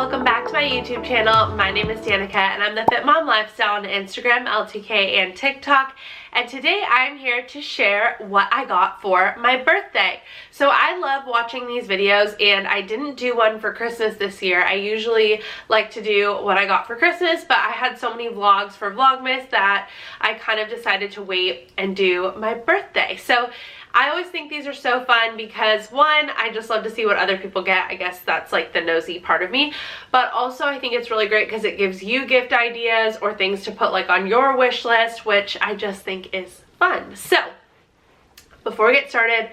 welcome back to my YouTube channel. My name is Danica and I'm the Fit Mom Lifestyle on Instagram, LTK, and TikTok. And today I'm here to share what I got for my birthday. So I love watching these videos and I didn't do one for Christmas this year. I usually like to do what I got for Christmas, but I had so many vlogs for Vlogmas that I kind of decided to wait and do my birthday. So I always think these are so fun because one, I just love to see what other people get. I guess that's like the nosy part of me. But also I think it's really great because it gives you gift ideas or things to put like on your wish list, which I just think is fun. So before we get started,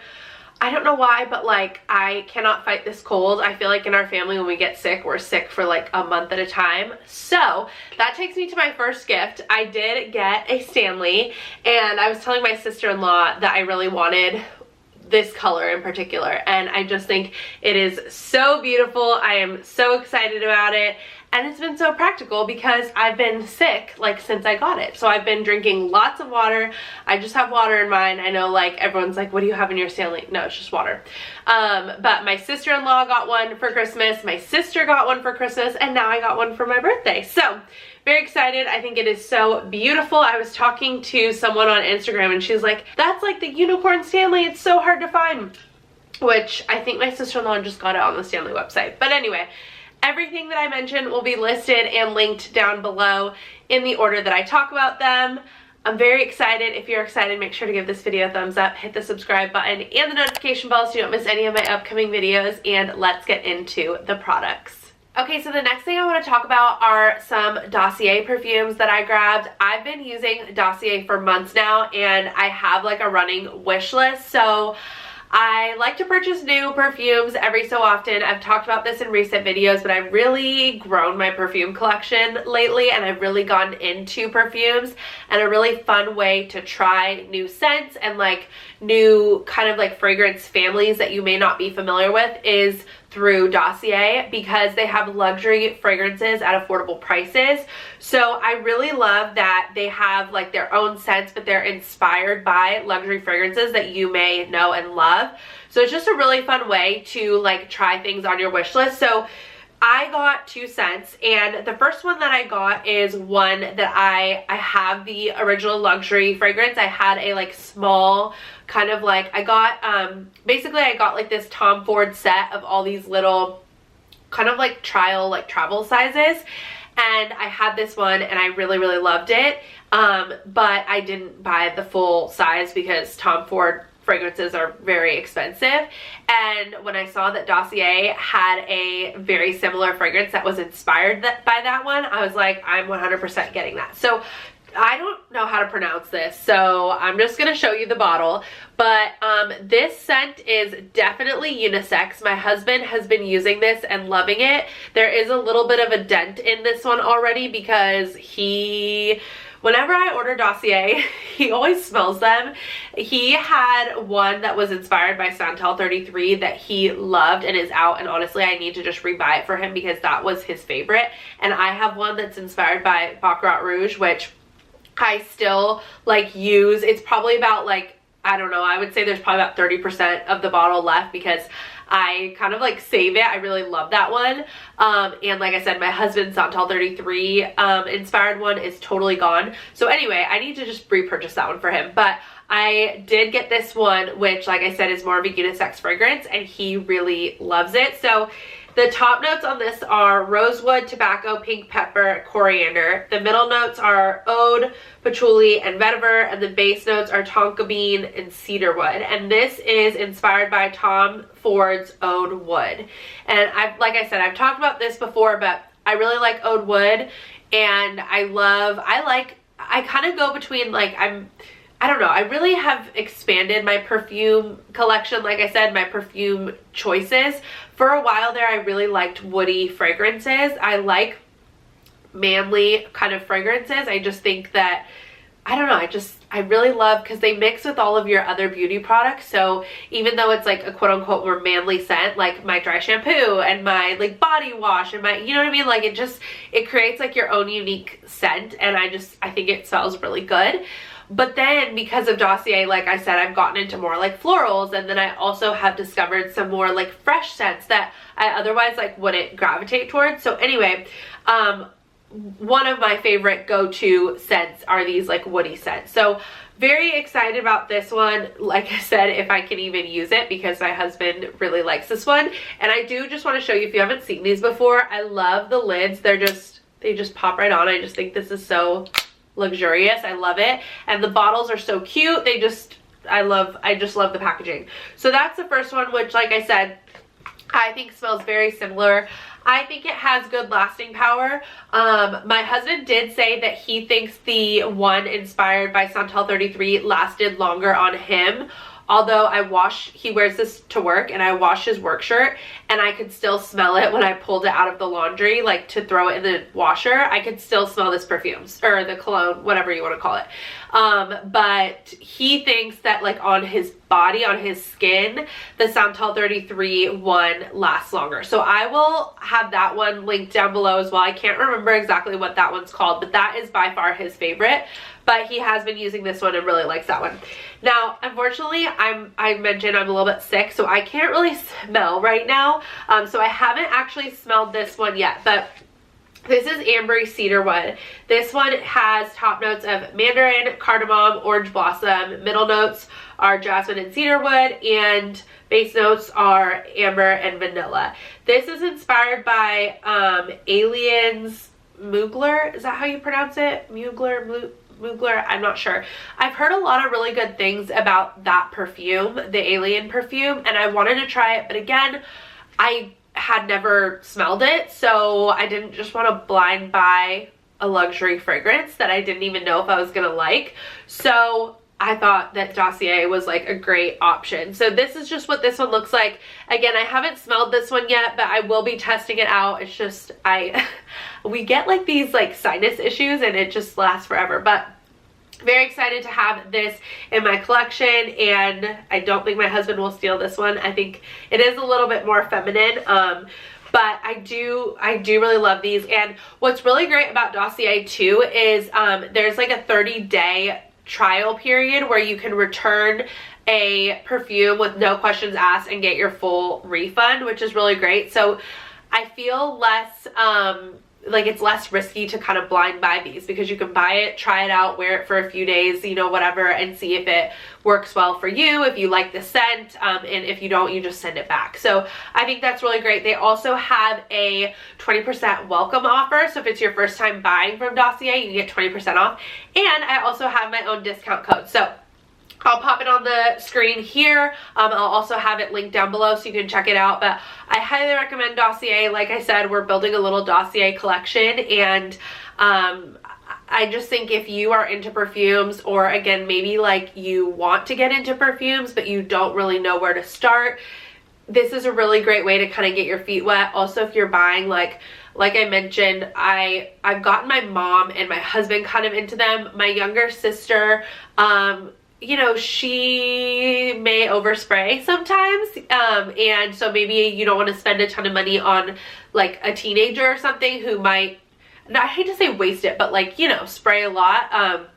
I don't know why, but like I cannot fight this cold. I feel like in our family when we get sick, we're sick for like a month at a time. So that takes me to my first gift. I did get a Stanley and I was telling my sister-in-law that I really wanted this color in particular, and I just think it is so beautiful. I am so excited about it. And it's been so practical because I've been sick like since I got it. So I've been drinking lots of water. I just have water in mine. I know like everyone's like, what do you have in your Stanley? No, it's just water. But my sister-in-law got one for Christmas. My sister got one for Christmas. And now I got one for my birthday. So very excited. I think it is so beautiful. I was talking to someone on Instagram and she's like, that's like the unicorn Stanley. It's so hard to find. Which I think my sister-in-law just got it on the Stanley website. But anyway, everything that I mentioned will be listed and linked down below in the order that I talk about them. I'm very excited. If you're excited, make sure to give this video a thumbs up, hit the subscribe button and the notification bell so you don't miss any of my upcoming videos, and let's get into the products. Okay, so the next thing I want to talk about are some Dossier perfumes that I grabbed. I've been using Dossier for months now and I have like a running wish list. So I like to purchase new perfumes every so often. I've talked about this in recent videos, but I've really grown my perfume collection lately and I've really gotten into perfumes, and a really fun way to try new scents and like new kind of like fragrance families that you may not be familiar with is through Dossier, because they have luxury fragrances at affordable prices. So I really love that they have like their own scents, but they're inspired by luxury fragrances that you may know and love. So it's just a really fun way to like try things on your wish list. So I got two scents, and the first one that I got is one that I have the original luxury fragrance. I had a like small kind of like, I got basically I got like this Tom Ford set of all these little kind of like trial like travel sizes, and I had this one and I really loved it, but I didn't buy the full size because Tom Ford fragrances are very expensive. And when I saw that Dossier had a very similar fragrance that was inspired by that one, I was like, I'm 100% getting that. So I don't know how to pronounce this, so I'm just going to show you the bottle. But this scent is definitely unisex. My husband has been using this and loving it. There is a little bit of a dent in this one already because whenever I order Dossier, he always smells them. He had one that was inspired by Santal 33 that he loved and is out, and honestly I need to just rebuy it for him because that was his favorite. And I have one that's inspired by Baccarat Rouge, which I still like use. It's probably about like, I don't know, I would say there's probably about 30% of the bottle left because I kind of like save it. I really love that one. And like I said, my husband's Santal 33 inspired one is totally gone. So anyway, I need to just repurchase that one for him. But I did get this one, which like I said is more of a unisex fragrance, and he really loves it. So the top notes on this are rosewood, tobacco, pink pepper, coriander. The middle notes are oud, patchouli, and vetiver, and the base notes are tonka bean and cedarwood. And this is inspired by Tom Ford's Oud Wood. And like I said, I've talked about this before, but I really like oud wood, and I kind of go between like, I don't know, I really have expanded my perfume collection, like I said, my perfume choices. For a while there, I really liked woody fragrances. I like manly kind of fragrances. I just think that, I don't know, I really love, because they mix with all of your other beauty products. So even though it's like a quote unquote more manly scent, like my dry shampoo and my like body wash and my, you know what I mean? Like it creates like your own unique scent, and I think it smells really good. But then because of Dossier, like I said, I've gotten into more like florals, and then I also have discovered some more like fresh scents that I otherwise like wouldn't gravitate towards. So anyway, one of my favorite go-to scents are these like woody scents. So very excited about this one. Like I said, if I can even use it, because my husband really likes this one. And I do just want to show you, if you haven't seen these before, I love the lids. They just pop right on. I just think this is so luxurious. I love it. And the bottles are so cute. I just love the packaging. So that's the first one, which like I said, I think smells very similar. I think it has good lasting power. My husband did say that he thinks the one inspired by Santal 33 lasted longer on him. Although he wears this to work, and I washed his work shirt, and I could still smell it when I pulled it out of the laundry, like to throw it in the washer. I could still smell this perfume, or the cologne, whatever you want to call it. But he thinks that like on his body, on his skin, the Santal 33 one lasts longer. So I will have that one linked down below as well. I can't remember exactly what that one's called, but that is by far his favorite. But he has been using this one and really likes that one. Now, unfortunately, I mentioned I'm a little bit sick, so I can't really smell right now. So I haven't actually smelled this one yet, but this is Ambery Cedarwood. This one has top notes of mandarin, cardamom, orange blossom. Middle notes are jasmine and cedarwood, and base notes are amber and vanilla. This is inspired by Alien's Mugler. Is that how you pronounce it? Mugler, I'm not sure. I've heard a lot of really good things about that perfume, the Alien perfume, and I wanted to try it, but again, I had never smelled it, so I didn't just want to blind buy a luxury fragrance that I didn't even know if I was gonna like. So I thought that Dossier was like a great option. So this is just what this one looks like. Again, I haven't smelled this one yet, but I will be testing it out. It's just, we get like these like sinus issues, and it just lasts forever. But very excited to have this in my collection, and I don't think my husband will steal this one. I think it is a little bit more feminine, but I do really love these. And what's really great about Dossier too is there's like a 30-day trial period where you can return a perfume with no questions asked and get your full refund, which is really great. So I feel less like it's less risky to kind of blind buy these, because you can buy it, try it out, wear it for a few days, you know, whatever, and see if it works well for you, if you like the scent, and if you don't, you just send it back. So I think that's really great. They also have a 20% welcome offer, so if it's your first time buying from Dossier, you can get 20% off, and I also have my own discount code. So I'll pop it on the screen here. I'll also have it linked down below so you can check it out. But I highly recommend Dossier. Like I said, we're building a little Dossier collection, and I just think if you are into perfumes, or again, maybe like you want to get into perfumes but you don't really know where to start, this is a really great way to kind of get your feet wet. Also, if you're buying like I mentioned, I've gotten my mom and my husband kind of into them. My younger sister, you know, she may overspray sometimes, and so maybe you don't want to spend a ton of money on like a teenager or something who might, I hate to say waste it, but like, you know, spray a lot.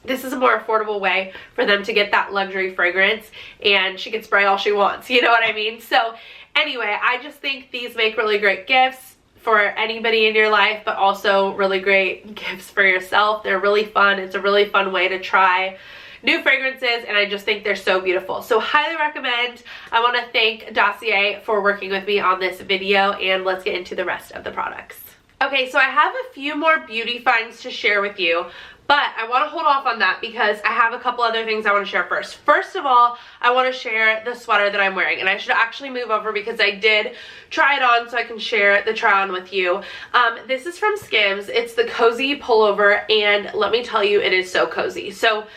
This is a more affordable way for them to get that luxury fragrance, and she can spray all she wants, you know what I mean? So anyway, I just think these make really great gifts for anybody in your life, but also really great gifts for yourself. They're really fun. It's a really fun way to try new fragrances, and I just think they're so beautiful. So highly recommend. I want to thank Dossier for working with me on this video, and let's get into the rest of the products. Okay, so I have a few more beauty finds to share with you, but I want to hold off on that because I have a couple other things I want to share first. First of all, I want to share the sweater that I'm wearing, and I should actually move over because I did try it on so I can share the try on with you. This is from Skims. It's the Cozy Pullover, and let me tell you, it is so cozy. So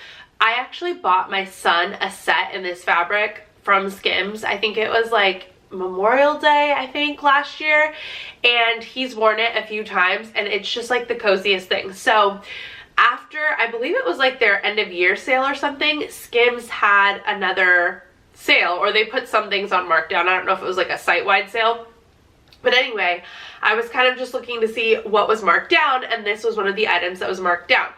I actually bought my son a set in this fabric from Skims. I think it was like Memorial Day, I think, last year, and he's worn it a few times, and it's just like the coziest thing. So after, I believe it was like their end of year sale or something, Skims had another sale, or they put some things on markdown. I don't know if it was like a site-wide sale, but anyway, I was kind of just looking to see what was marked down, and this was one of the items that was marked down.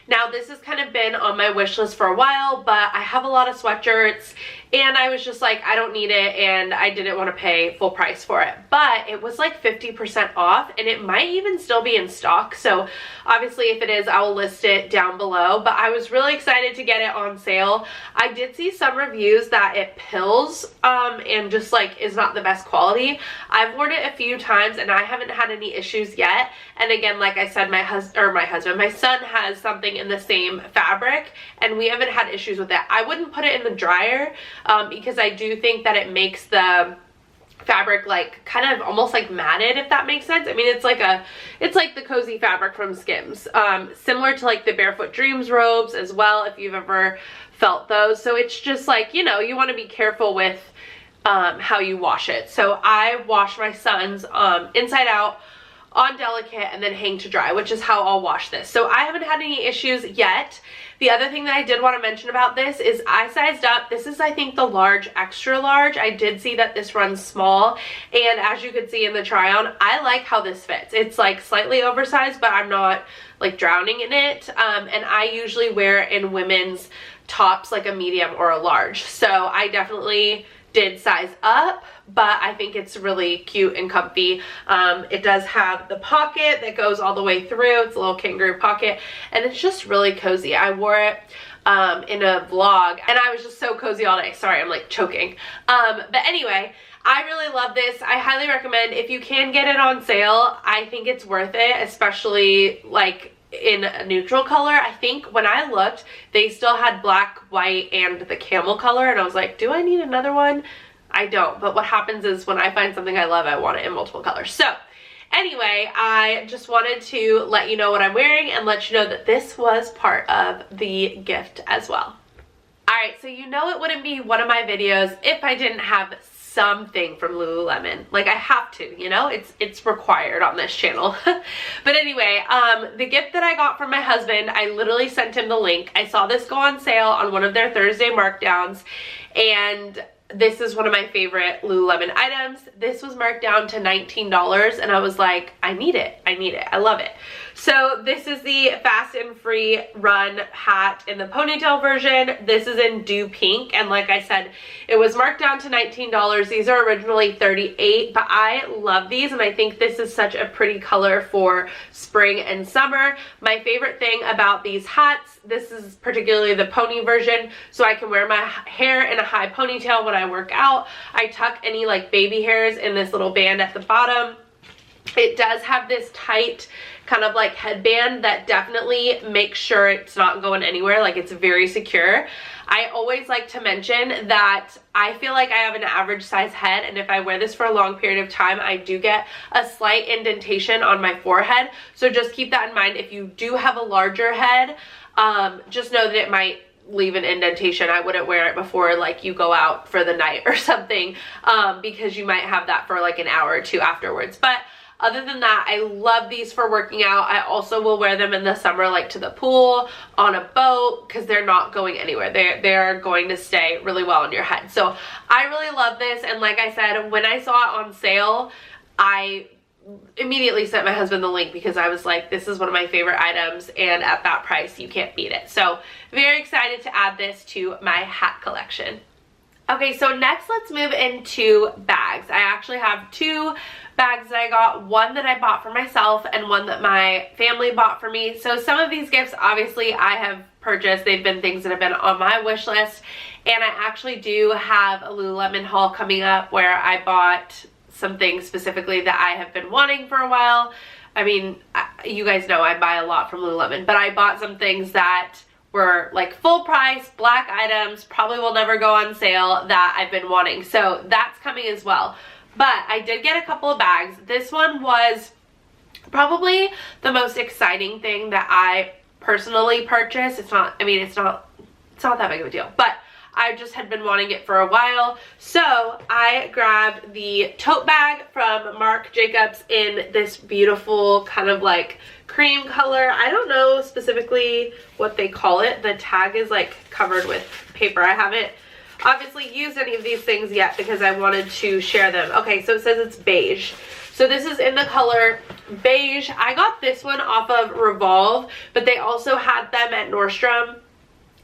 Now this has kind of been on my wish list for a while, but I have a lot of sweatshirts and I was just like, I don't need it, and I didn't want to pay full price for it. But it was like 50% off, and it might even still be in stock. So obviously if it is, I will list it down below. But I was really excited to get it on sale. I did see some reviews that it pills and just like is not the best quality. I've worn it a few times and I haven't had any issues yet. And again, like I said, my son has something in the same fabric and we haven't had issues with it. I wouldn't put it in the dryer because I do think that it makes the fabric like kind of almost like matted, if that makes sense. I mean, it's like the cozy fabric from Skims, similar to like the Barefoot Dreams robes as well, if you've ever felt those. So it's just like, you know, you want to be careful with how you wash it. So I wash my son's inside out on delicate and then hang to dry, which is how I'll wash this. So I haven't had any issues yet. The other thing that I did want to mention about this is I sized up. This is, I think, the large, extra large. I did see that this runs small, and as you could see in the try on, I like how this fits. It's like slightly oversized, but I'm not like drowning in it, and I usually wear in women's tops like a medium or a large. So I definitely did size up, but I think it's really cute and comfy. It does have the pocket that goes all the way through. It's a little kangaroo pocket, and it's just really cozy. I wore it in a vlog and I was just so cozy all day. Sorry, I'm like choking. But anyway, I really love this. I highly recommend, if you can get it on sale, I think it's worth it, especially like in a neutral color. I think when I looked, they still had black, white, and the camel color, and I was like, do I need another one? I don't. But what happens is when I find something I love, I want it in multiple colors. So anyway, I just wanted to let you know what I'm wearing and let you know that this was part of the gift as well. Alright, so you know it wouldn't be one of my videos if I didn't have something from Lululemon. Like, I have to, you know, it's required on this channel. But anyway, the gift that I got from my husband, I literally sent him the link. I saw this go on sale on one of their Thursday markdowns, and this is one of my favorite Lululemon items. This was marked down to $19, and I was like, I need it. I need it. I love it. So this is the Fast and Free Run hat in the ponytail version. This is in Dew Pink, and like I said, it was marked down to $19. These are originally $38, but I love these, and I think this is such a pretty color for spring and summer. My favorite thing about these hats, this is particularly the pony version, so I can wear my hair in a high ponytail when I work out. I tuck any like baby hairs in this little band at the bottom. It does have this tight kind of like headband that definitely makes sure it's not going anywhere. Like, it's very secure. I always like to mention that I feel like I have an average size head, and if I wear this for a long period of time, I do get a slight indentation on my forehead. So just keep that in mind. If you do have a larger head, just know that it might leave an indentation. I wouldn't wear it before like you go out for the night or something, because you might have that for like an hour or two afterwards. But other than that, I love these for working out. I also will wear them in the summer, like to the pool, on a boat, because they're not going anywhere. They're going to stay really well on your head. So I really love this, and like I said, when I saw it on sale, I immediately sent my husband the link because I was like, this is one of my favorite items, and at that price, you can't beat it. So very excited to add this to my hat collection. Okay, so next let's move into bags. I actually have two bags that I got, one that I bought for myself and one that my family bought for me. So some of these gifts, obviously, I have purchased. They've been things that have been on my wish list, and I actually do have a Lululemon haul coming up where I bought some things specifically that I have been wanting for a while. I mean, you guys know I buy a lot from Lululemon, but I bought some things that were like full price, black items, probably will never go on sale, that I've been wanting. So that's coming as well. But I did get a couple of bags. This one was probably the most exciting thing that I personally purchased. It's not that big of a deal, but I just had been wanting it for a while. So I grabbed the tote bag from Marc Jacobs in this beautiful kind of like cream color. I don't know specifically what they call it. The tag is like covered with paper. I have it obviously used any of these things yet because I wanted to share them. Okay, so it says it's beige. So this is in the color beige. I got this one off of Revolve, but they also had them at Nordstrom.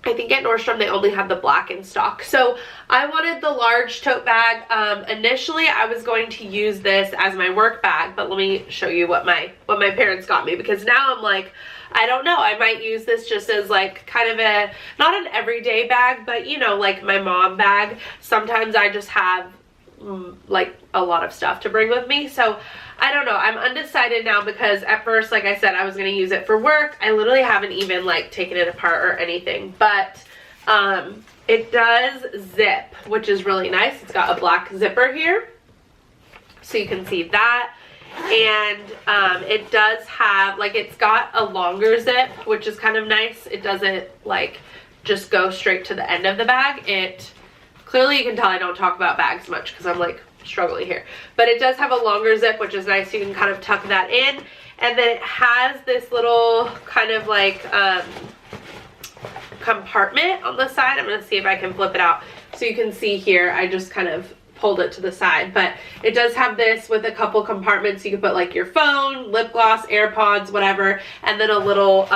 I think at Nordstrom they only had the black in stock. So I wanted the large tote bag. Initially I was going to use this as my work bag, but let me show you what my parents got me, because now I'm like, I don't know, I might use this just as like kind of a, not an everyday bag, but you know, like my mom bag. Sometimes I just have like a lot of stuff to bring with me. So I don't know, I'm undecided now, because at first, like I said, I was going to use it for work. I literally haven't even like taken it apart or anything, but it does zip, which is really nice. It's got a black zipper here, so you can see that. And it does have, like, it's got a longer zip, which is kind of nice. It doesn't like just go straight to the end of the bag. It clearly, you can tell I don't talk about bags much because I'm like struggling here, but it does have a longer zip, which is nice. You can kind of tuck that in, and then it has this little kind of like compartment on the side. I'm gonna see if I can flip it out so you can see here. I just kind of pulled it to the side, but it does have this with a couple compartments. You can put like your phone, lip gloss, AirPods, whatever, and then a little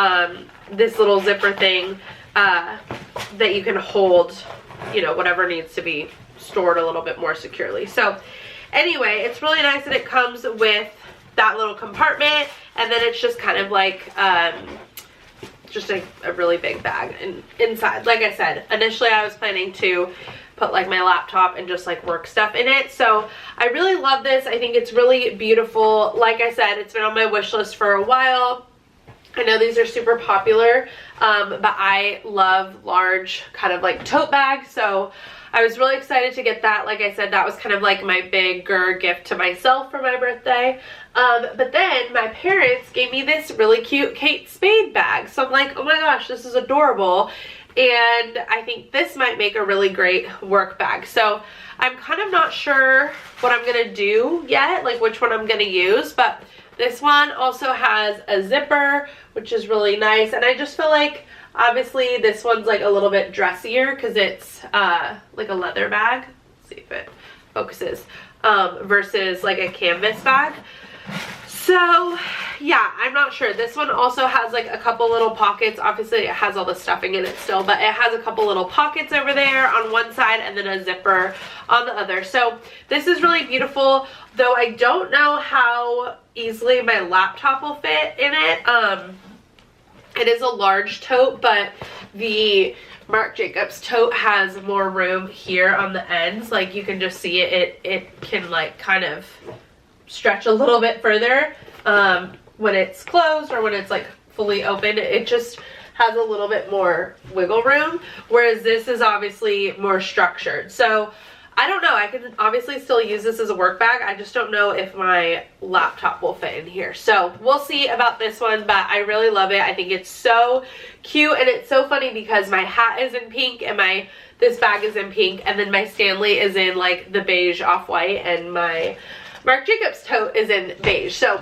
this little zipper thing that you can hold, you know, whatever needs to be stored a little bit more securely. So anyway, it's really nice that it comes with that little compartment, and then it's just kind of like just a really big bag. And inside, like I said, initially I was planning to put like my laptop and just like work stuff in it. So I really love this. I think it's really beautiful. Like I said, it's been on my wish list for a while. I know these are super popular, but I love large kind of like tote bags, so I was really excited to get that. Like I said, that was kind of like my bigger gift to myself for my birthday. But then my parents gave me this really cute Kate Spade bag, so I'm like, oh my gosh, this is adorable, and I think this might make a really great work bag. So I'm kind of not sure what I'm gonna do yet, like which one I'm gonna use, but this one also has a zipper, which is really nice. And I just feel like, obviously, this one's like a little bit dressier because it's like a leather bag. Let's see if it focuses. Versus like a canvas bag. So yeah, I'm not sure. This one also has like a couple little pockets. Obviously it has all the stuffing in it still, but it has a couple little pockets over there on one side and then a zipper on the other. So this is really beautiful, though I don't know how easily my laptop will fit in it. It is a large tote, but the Marc Jacobs tote has more room here on the ends. Like you can just see it, it can like kind of stretch a little bit further when it's closed or when it's like fully open. It just has a little bit more wiggle room, whereas this is obviously more structured. So I don't know, I can obviously still use this as a work bag. I just don't know if my laptop will fit in here. So we'll see about this one, but I really love it. I think it's so cute, and it's so funny because my hat is in pink and this bag is in pink, and then my Stanley is in like the beige off-white, and my Marc Jacobs tote is in beige. So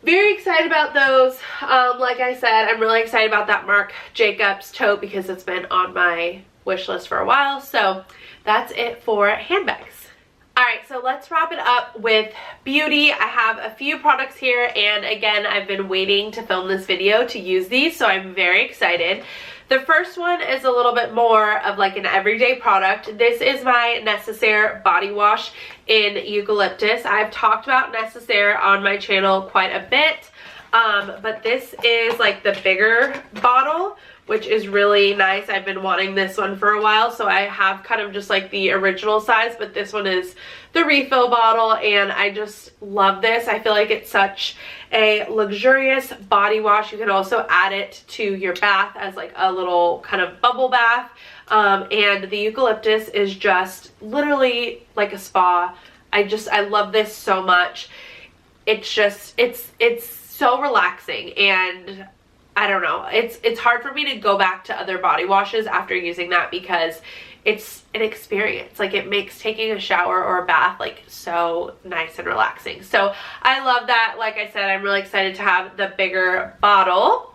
very excited about those. Like I said, I'm really excited about that Marc Jacobs tote because it's been on my wish list for a while. So that's it for handbags. Alright, so let's wrap it up with beauty. I have a few products here, and again, I've been waiting to film this video to use these, so I'm very excited. The first one is a little bit more of like an everyday product. This is my Necessaire body wash in eucalyptus. I've talked about Necessaire on my channel quite a bit, but this is like the bigger bottle, which is really nice. I've been wanting this one for a while, so I have kind of just like the original size, but this one is the refill bottle, and I just love this. I feel like it's such a luxurious body wash. You can also add it to your bath as like a little kind of bubble bath, and the eucalyptus is just literally like a spa. I love this so much. It's just, it's so relaxing, and I don't know, it's hard for me to go back to other body washes after using that because it's an experience. Like, it makes taking a shower or a bath like so nice and relaxing. So I love that. Like I said, I'm really excited to have the bigger bottle.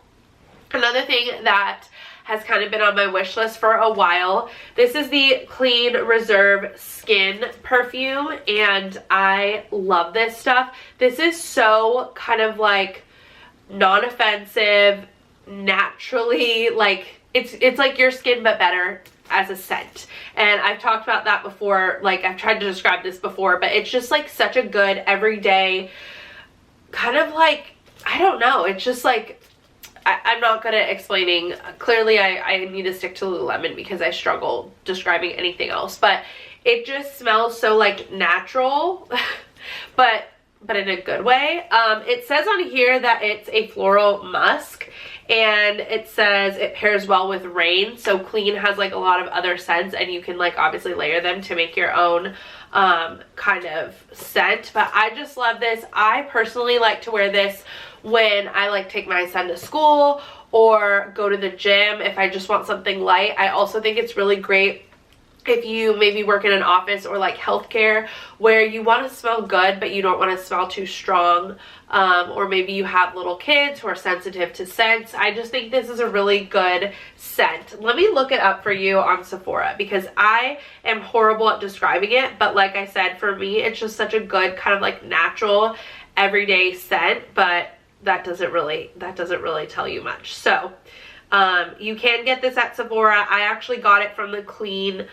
Another thing that has kind of been on my wish list for a while. This is the Clean Reserve Skin perfume, and I love this stuff. This is so kind of like non-offensive, naturally, like it's like your skin but better as a scent. And I've talked about that before, like I've tried to describe this before, but it's just like such a good everyday kind of like, I don't know, it's just like, I'm not good at explaining. Clearly I need to stick to Lululemon because I struggle describing anything else, but it just smells so like natural but in a good way. It says on here that it's a floral musk, and it says it pairs well with rain. So Clean has like a lot of other scents, and you can like obviously layer them to make your own kind of scent. But I just love this. I personally like to wear this when I like take my son to school or go to the gym if I just want something light. I also think it's really great if you maybe work in an office or like healthcare where you want to smell good but you don't want to smell too strong, or maybe you have little kids who are sensitive to scents. I just think this is a really good scent. Let me look it up for you on Sephora because I am horrible at describing it, but like I said, for me it's just such a good kind of like natural everyday scent, but that doesn't really tell you much. So you can get this at Sephora. I actually got it from the Clean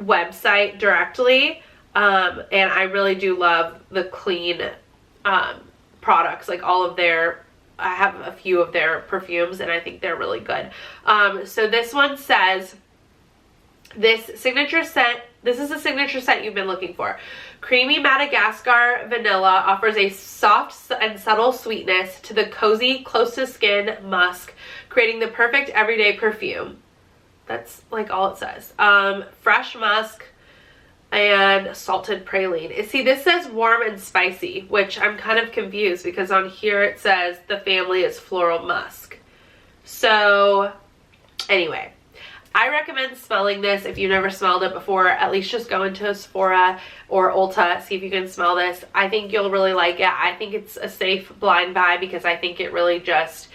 website directly, and I really do love the Clean products, like all of their, I have a few of their perfumes and I think they're really good. So this one says, this is a signature scent you've been looking for. Creamy Madagascar vanilla offers a soft and subtle sweetness to the cozy, close to skin musk, creating the perfect everyday perfume. That's like all it says. Fresh musk and salted praline. See, this says warm and spicy, which I'm kind of confused because on here it says the family is floral musk. So anyway, I recommend smelling this if you've never smelled it before. At least just go into a Sephora or Ulta, see if you can smell this. I think you'll really like it. I think it's a safe blind buy because I think it really just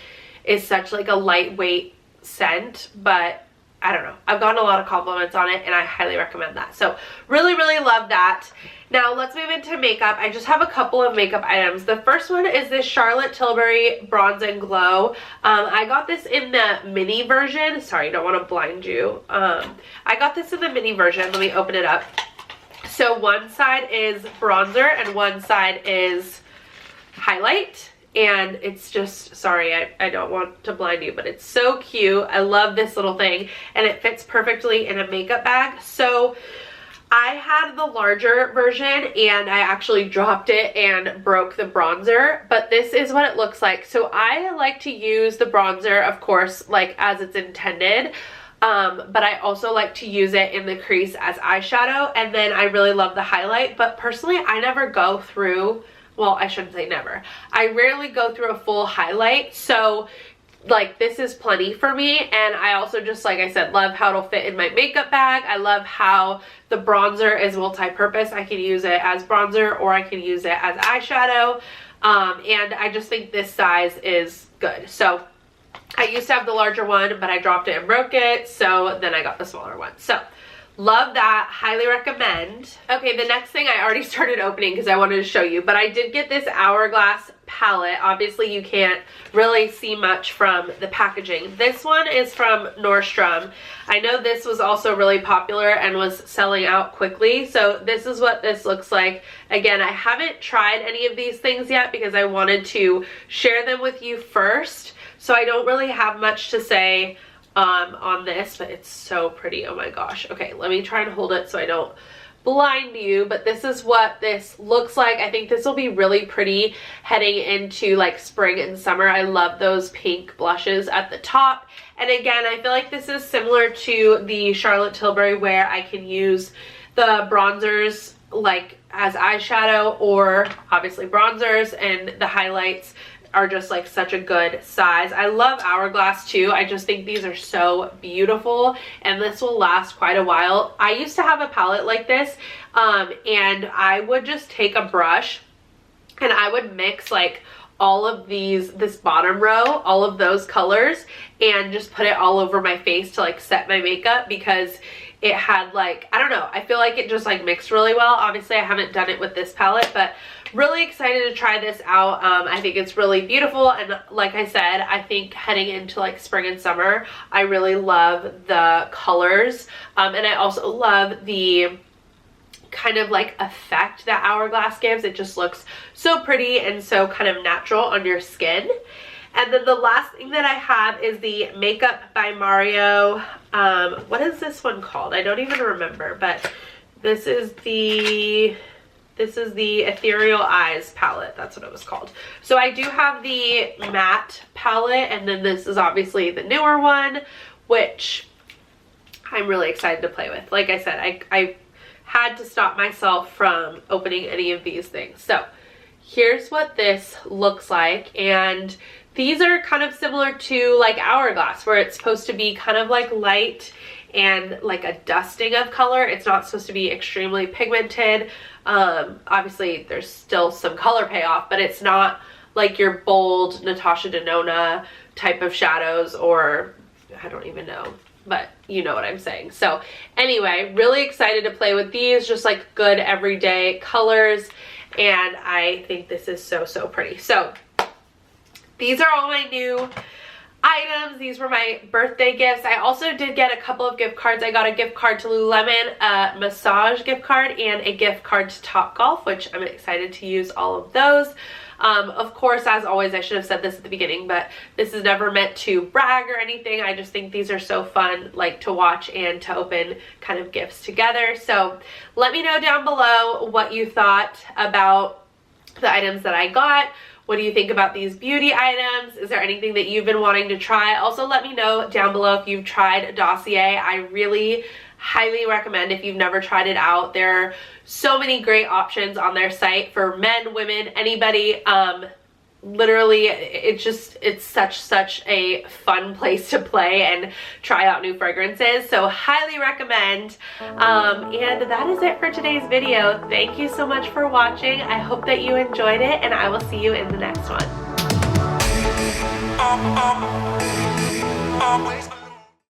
is such like a lightweight scent, but I don't know. I've gotten a lot of compliments on it and I highly recommend that. So really love that. Now let's move into makeup. I just have a couple of makeup items. The first one is this Charlotte Tilbury Bronze and Glow. I got this in the mini version. Sorry, don't want to blind you. I got this in the mini version. Let me open it up. So one side is bronzer and one side is highlight. And it's just, sorry, I don't want to blind you, but it's so cute. I love this little thing, and it fits perfectly in a makeup bag. So I had the larger version, and I actually dropped it and broke the bronzer, but this is what it looks like. So I like to use the bronzer, of course, like as it's intended, but I also like to use it in the crease as eyeshadow, and then I really love the highlight. But personally, I never go through, well, I shouldn't say never. I rarely go through a full highlight, so like this is plenty for me. And I also just, like I said, love how it'll fit in my makeup bag. I love how the bronzer is multi-purpose. I can use it as bronzer or I can use it as eyeshadow, and I just think this size is good. So I used to have the larger one, but I dropped it and broke it, so then I got the smaller one. So love that, highly recommend. Okay, the next thing I already started opening because I wanted to show you, but I did get this Hourglass palette. Obviously you can't really see much from the packaging. This one is from Nordstrom. I know this was also really popular and was selling out quickly, so this is what this looks like. Again, I haven't tried any of these things yet because I wanted to share them with you first, so I don't really have much to say on this, but it's so pretty. Oh my gosh. Okay, let me try and hold it so I don't blind you, but this is what this looks like. I think this will be really pretty heading into like spring and summer. I love those pink blushes at the top, and again, I feel like this is similar to the Charlotte Tilbury where I can use the bronzers like as eyeshadow, or obviously bronzers, and the highlights are just like such a good size. I love Hourglass too. I just think these are so beautiful, and this will last quite a while. I used to have a palette like this, and I would just take a brush and I would mix like all of this bottom row, all of those colors, and just put it all over my face to like set my makeup, because it had like, I don't know, I feel like it just like mixed really well. Obviously I haven't done it with this palette, but really excited to try this out. I think it's really beautiful, and like I said, I think heading into like spring and summer, I really love the colors, and I also love the kind of like effect that Hourglass gives. It just looks so pretty and so kind of natural on your skin. And then the last thing that I have is the Makeup by Mario. What is this one called? I don't even remember, but this is the Ethereal Eyes palette. That's what it was called. So I do have the matte palette, and then this is obviously the newer one, which I'm really excited to play with. Like I said, I had to stop myself from opening any of these things. So here's what this looks like, and these are kind of similar to like Hourglass, where it's supposed to be kind of like light and like a dusting of color. It's not supposed to be extremely pigmented. Obviously there's still some color payoff, but it's not like your bold Natasha Denona type of shadows, or I don't even know, but you know what I'm saying. So anyway, really excited to play with these, just like good everyday colors, and I think this is so, so pretty. So these are all my new items. These were my birthday gifts. I also did get a couple of gift cards. I got a gift card to Lululemon, a massage gift card, and a gift card to Topgolf, which I'm excited to use all of those. Of course, as always, I should have said this at the beginning, but this is never meant to brag or anything. I just think these are so fun, like, to watch and to open kind of gifts together. So let me know down below what you thought about the items that I got. What do you think about these beauty items? Is there anything that you've been wanting to try? Also, let me know down below if you've tried Dossier. I really highly recommend if you've never tried it out. There are so many great options on their site for men, women, anybody. Literally, it's such a fun place to play and try out new fragrances, so highly recommend. And that is it for today's video. Thank you so much for watching. I hope that you enjoyed it, and I will see you in the next one.